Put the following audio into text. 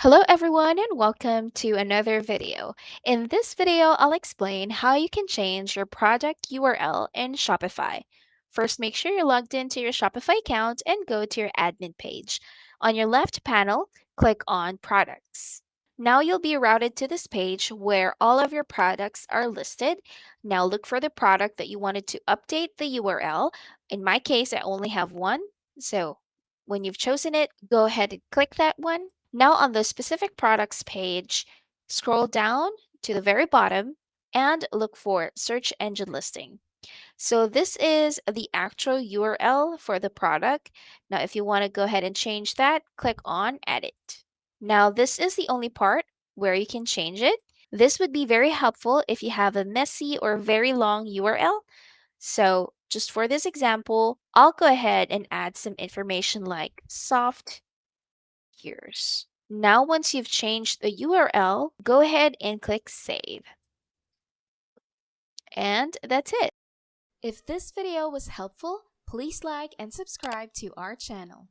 Hello everyone and welcome to another video. In this video, I'll explain how you can change your product URL in Shopify. First, make sure you're logged into your Shopify account and go to your admin page. On your left panel, click on Products. Now you'll be routed to this page where all of your products are listed. Now look for the product that you wanted to update the URL. In my case, I only have one. So when you've chosen it, go ahead and click that one. Now on the specific products page, scroll down to the very bottom and look for search engine listing. So this is the actual URL for the product. Now if you want to go ahead and change that, click on edit. Now this is the only part where you can change it. This would be very helpful if you have a messy or very long URL. So just for this example, I'll go ahead and add some information like soft years. Now, once you've changed the URL, go ahead and click Save. And that's it. If this video was helpful, please like and subscribe to our channel.